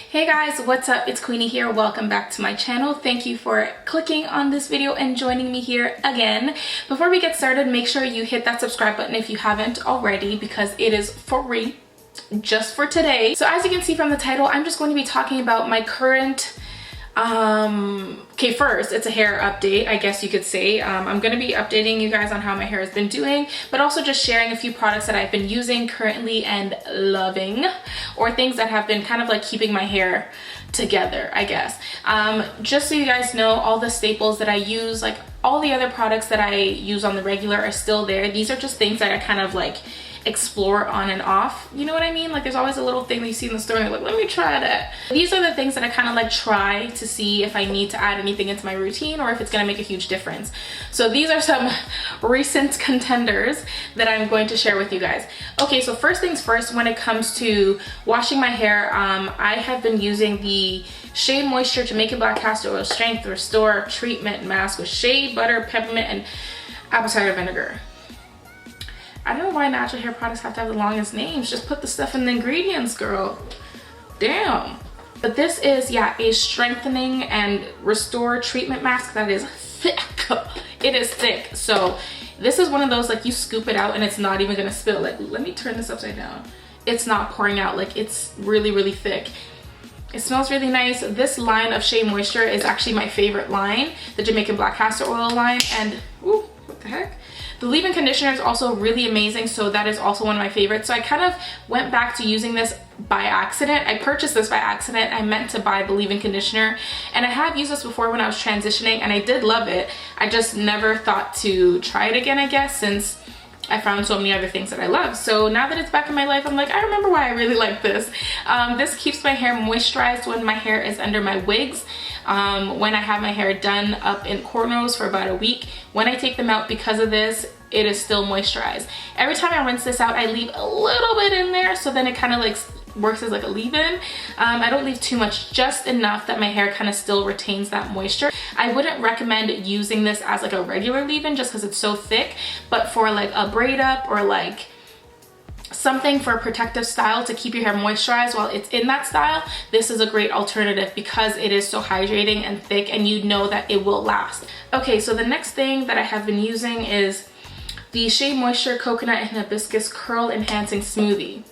Hey guys, what's up? It's Queenie here. Welcome back to my channel. Thank you for clicking on this video and joining me here again. Before we get started, make sure you hit that subscribe button if you haven't already because it is free just for today. So as you can see from the title, I'm just going to be talking about my current okay, first it's a hair update, I guess you could say. I'm going to be updating you guys on how my hair has been doing, but also just sharing a few products that I've been using currently and loving, or things that have been kind of like keeping my hair together, I guess. Just so you guys know, all the staples that I use, like all the other products that I use on the regular are still there. These are just things that I kind of like explore on and off, you know what I mean? Like there's always a little thing that you see in the store and you're like, let me try that. These are the things that I kind of like try to see if I need to add anything into my routine or if it's gonna make a huge difference. So these are some recent contenders that I'm going to share with you guys. Okay, so first things first, when it comes to washing my hair, I have been using the Shea Moisture Jamaican Black Castor Oil Strength Restore Treatment Mask with Shea Butter, Peppermint, and Apple Cider Vinegar. I don't know why natural hair products have to have the longest names. Just put the stuff in the ingredients, girl. Damn. But this is, yeah, a strengthening and restore treatment mask that is thick. It is thick. So this is one of those, like, you scoop it out and it's not even gonna spill. Like, let me turn this upside down. It's not pouring out. Like, it's really, really thick. It smells really nice. This line of Shea Moisture is actually my favorite line, the Jamaican Black Castor Oil line. And, ooh, what the heck? The leave-in conditioner is also really amazing, so that is also one of my favorites. So I kind of went back to using this by accident. I purchased this by accident. I meant to buy the leave-in conditioner, and I have used this before when I was transitioning, and I did love it. I just never thought to try it again, I guess, since I found so many other things that I love. So now that it's back in my life, I'm like, I remember why I really like this. This keeps my hair moisturized when my hair is under my wigs. When I have my hair done up in cornrows for about a week, when I take them out, because of this, it is still moisturized. Every time I rinse this out, I leave a little bit in there, so then it kind of like works as like a leave-in. I don't leave too much, just enough that my hair kind of still retains that moisture. I wouldn't recommend using this as like a regular leave-in just because it's so thick, but for like a braid up or like something for a protective style to keep your hair moisturized while it's in that style, this is a great alternative because it is so hydrating and thick, and you know that it will last. Okay, so the next thing that I have been using is the Shea Moisture Coconut and Hibiscus Curl Enhancing Smoothie.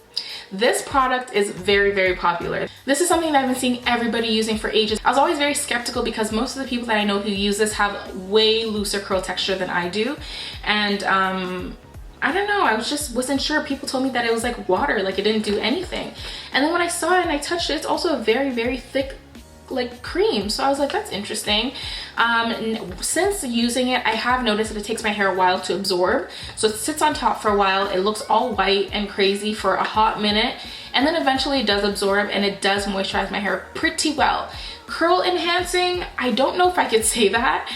This product is very, very popular. This is something that I've been seeing everybody using for ages. I was always very skeptical because most of the people that I know who use this have way looser curl texture than I do. And I don't know, I wasn't sure. People told me that it was like water, like it didn't do anything. And then when I saw it and I touched it, it's also a very, very thick like cream, so I was like, that's interesting. Since using it, I have noticed that it takes my hair a while to absorb, so it sits on top for a while, it looks all white and crazy for a hot minute, and then eventually it does absorb and it does moisturize my hair pretty well. Curl enhancing, I don't know if I could say that.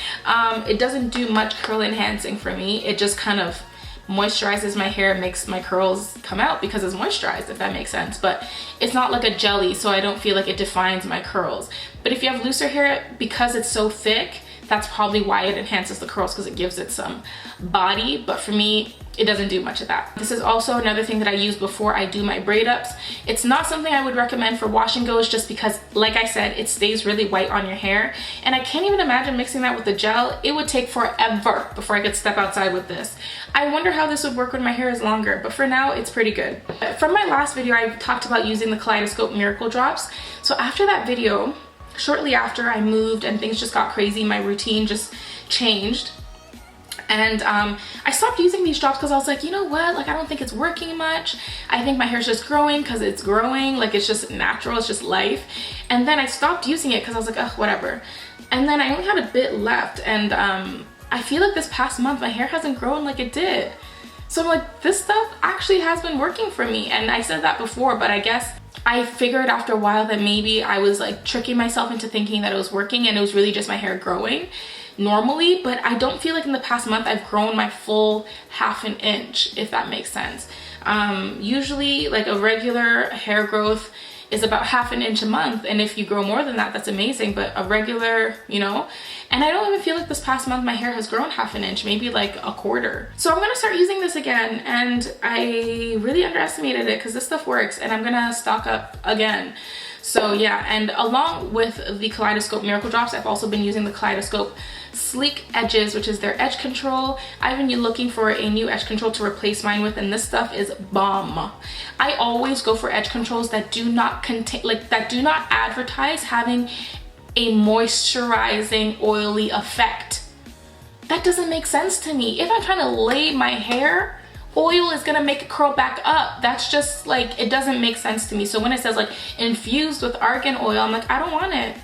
It doesn't do much curl enhancing for me. It just kind of moisturizes my hair, makes my curls come out because it's moisturized, if that makes sense. But it's not like a jelly, so I don't feel like it defines my curls. But if you have looser hair, because it's so thick, that's probably why it enhances the curls, because it gives it some body. But for me, it doesn't do much of that. This is also another thing that I use before I do my braid ups. It's not something I would recommend for wash and goes just because, like I said, it stays really white on your hair. And I can't even imagine mixing that with the gel. It would take forever before I could step outside with this. I wonder how this would work when my hair is longer, but for now, it's pretty good. From my last video, I talked about using the Kaleidoscope Miracle Drops. So after that video, shortly after, I moved and things just got crazy. My routine just changed. And I stopped using these drops because I was like, you know what, like I don't think it's working much. I think my hair's just growing because it's growing, like it's just natural, it's just life. And then I stopped using it because I was like, oh, whatever. And then I only had a bit left, and I feel like this past month my hair hasn't grown like it did. So I'm like, this stuff actually has been working for me. And I said that before, but I guess I figured after a while that maybe I was like tricking myself into thinking that it was working and it was really just my hair growing normally. But I don't feel like in the past month I've grown my full ½ an inch, if that makes sense. Usually like a regular hair growth is about ½ an inch a month, and if you grow more than that, that's amazing. But a regular, you know, and I don't even feel like this past month my hair has grown ½ an inch, maybe like a quarter. So I'm gonna start using this again, and I really underestimated it because this stuff works, and I'm gonna stock up again. So yeah, and along with the Kaleidoscope Miracle Drops, I've also been using the Kaleidoscope Sleek Edges, which is their edge control. I've been looking for a new edge control to replace mine with, and this stuff is bomb. I always go for edge controls that do not contain, like, that do not advertise having a moisturizing oily effect. That doesn't make sense to me. If I'm trying to lay my hair, oil is gonna make it curl back up. That's just like, it doesn't make sense to me. So when it says like infused with argan oil, I'm like, I don't want it.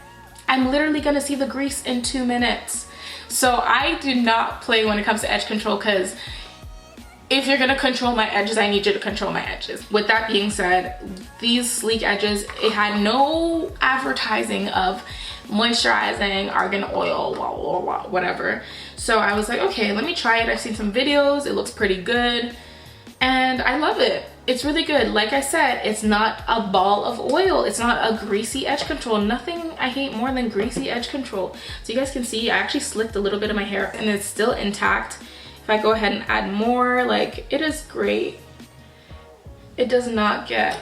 I'm literally gonna see the grease in 2 minutes. So I do not play when it comes to edge control, because if you're gonna control my edges, I need you to control my edges. With that being said, these sleek edges, it had no advertising of moisturizing argan oil, whatever. So I was like, okay, let me try it. I've seen some videos, it looks pretty good, and I love it. It's really good. Like I said, it's not a ball of oil. It's not a greasy edge control. Nothing I hate more than greasy edge control. So you guys can see, I actually slicked a little bit of my hair and it's still intact. If I go ahead and add more, like, it is great. It does not get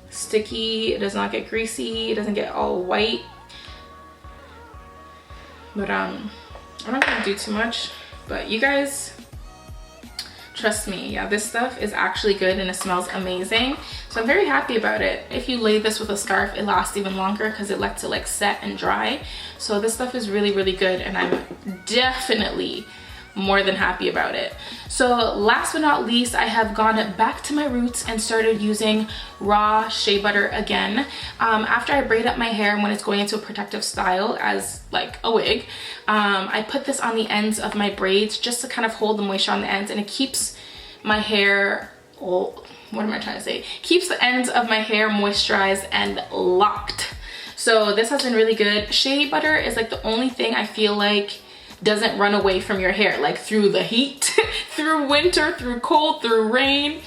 sticky, it does not get greasy, it doesn't get all white. But I'm not gonna do too much, but you guys, trust me, yeah, this stuff is actually good and it smells amazing. So I'm very happy about it. If you lay this with a scarf, it lasts even longer because it lets it like set and dry. So this stuff is really, really good, and I'm definitely more than happy about it. So last but not least, I have gone back to my roots and started using raw shea butter again. After I braid up my hair and when it's going into a protective style as like a wig, I put this on the ends of my braids just to kind of hold the moisture on the ends, and it keeps my hair, oh, what am I trying to say? Keeps the ends of my hair moisturized and locked. So this has been really good. Shea butter is like the only thing I feel like doesn't run away from your hair, like through the heat, through winter, through cold, through rain,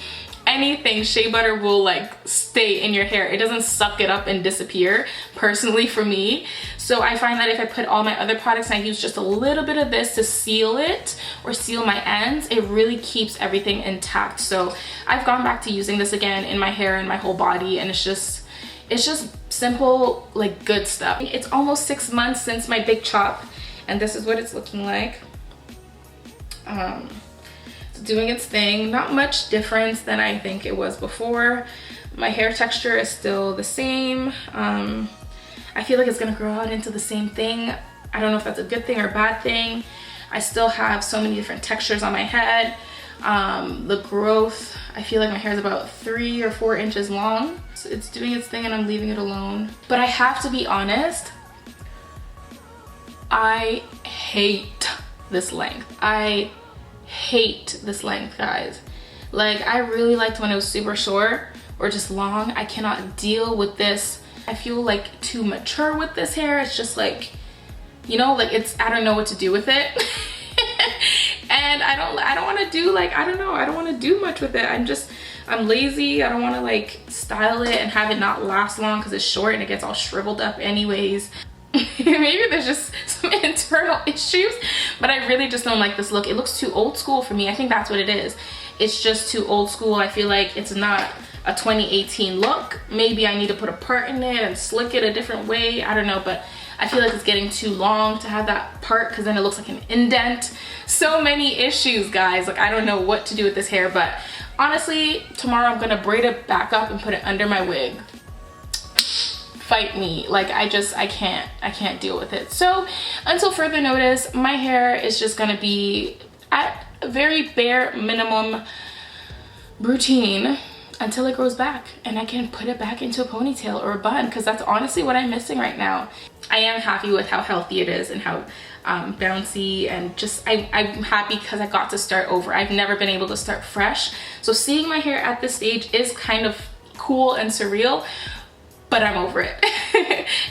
anything. Shea butter will like stay in your hair. It doesn't suck it up and disappear, personally for me. So I find that if I put all my other products and I use just a little bit of this to seal it or seal my ends, it really keeps everything intact. So I've gone back to using this again in my hair and my whole body, and it's just simple, like, good stuff. It's almost 6 months since my big chop, and this is what it's looking like. It's doing its thing. Not much difference than I think it was before. My hair texture is still the same. I feel like it's gonna grow out into the same thing. I don't know if that's a good thing or a bad thing. I still have so many different textures on my head. The growth, I feel like my hair is about 3 or 4 inches long. So it's doing its thing and I'm leaving it alone. But I have to be honest, I hate this length. I hate this length, guys. Like, I really liked when it was super short or just long. I cannot deal with this. I feel like too mature with this hair. It's just like, you know, like, it's, I don't know what to do with it. And I don't want to do, like, I don't know, I don't want to do much with it. I'm lazy. I don't want to like style it and have it not last long because it's short and it gets all shriveled up anyways. Maybe there's just some internal issues, but I really just don't like this look. It looks too old school for me. I think that's what it is. It's just too old school. I feel like it's not a 2018 look. Maybe I need to put a part in it and slick it a different way. I don't know, but I feel like it's getting too long to have that part because then it looks like an indent. So many issues, guys. Like, I don't know what to do with this hair, but honestly, tomorrow I'm gonna braid it back up and put it under my wig. Fight me. Like, I can't deal with it. So until further notice, my hair is just gonna be at a very bare minimum routine until it grows back and I can put it back into a ponytail or a bun, because that's honestly what I'm missing right now. I am happy with how healthy it is and how bouncy, and just I'm happy because I got to start over. I've never been able to start fresh, so seeing my hair at this stage is kind of cool and surreal, but I'm over it.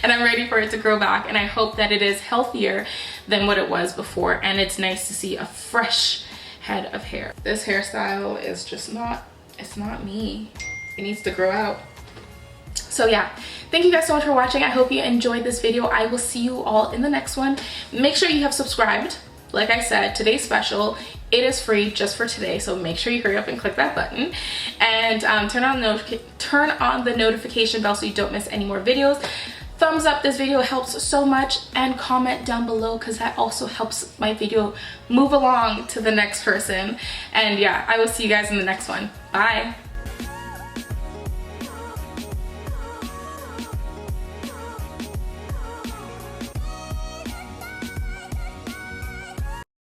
And I'm ready for it to grow back, and I hope that it is healthier than what it was before, and it's nice to see a fresh head of hair. This hairstyle is just not, it's not me. It needs to grow out. So yeah, thank you guys so much for watching. I hope you enjoyed this video. I will see you all in the next one. Make sure you have subscribed like I said, today's special. It is free just for today, so make sure you hurry up and click that button and turn on the notification bell so you don't miss any more videos. Thumbs up this video, helps so much, and comment down below because that also helps my video move along to the next person. And yeah, I will see you guys in the next one. Bye.